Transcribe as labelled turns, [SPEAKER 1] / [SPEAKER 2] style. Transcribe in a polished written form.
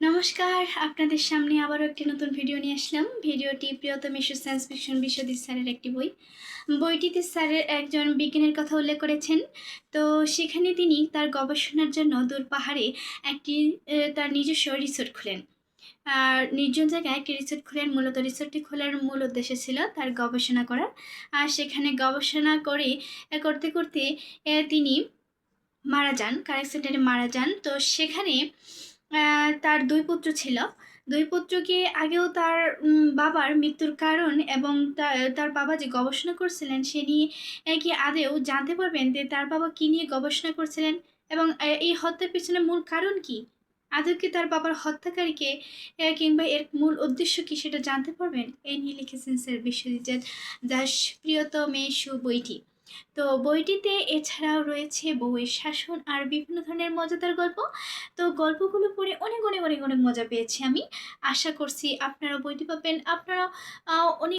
[SPEAKER 1] নমস্কার, আপনাদের সামনে আবারও একটি নতুন ভিডিও নিয়ে আসলাম। ভিডিওটি প্রিয়তম শিশু সায়েন্স ফিকশন বিশ্বজিৎ স্যারের একটি বই। বইটিতে স্যারের একজন বিজ্ঞানীর কথা উল্লেখ করেছেন। তো সেখানে তিনি তার গবেষণার জন্য দূর পাহাড়ে একটি তার নিজস্ব রিসোর্ট খোলেন। আর নির্জন জায়গায় একটি রিসোর্ট খোলেন। মূলত রিসোর্টটি খোলার মূল উদ্দেশ্য ছিল তার গবেষণা করার। আর সেখানে গবেষণা করতে করতে তিনি মারা যান, কার অ্যাক্সিডেন্টে মারা যান। তো সেখানে তার দুই পুত্র ছিল। দুই পুত্রকে আগেও তার বাবার মৃত্যুর কারণ এবং তার বাবা যে গবেষণা করছিলেন সে নিয়ে কি আদেও জানতে পারবেন যে তার বাবা কী নিয়ে গবেষণা করছিলেন এবং এই হত্যার পিছনে মূল কারণ কি? আদৌ কি তার বাবার হত্যাকারীকে কিংবা এর মূল উদ্দেশ্য কি সেটা জানতে পারবেন? এই নিয়ে লিখেছেন স্যার বিশ্বজিৎ দাস প্রিয়তমে বইটি। তো বইটিতে এছাড়াও রয়েছে বউয়ের শাসন আর বিভিন্ন ধরনের মজাদার গল্প। তো গল্পগুলো পড়ে অনেক অনেক অনেক অনেক মজা পেয়েছি আমি। আশা করছি আপনারাও বইটি পাবেন। আপনারাও অনেক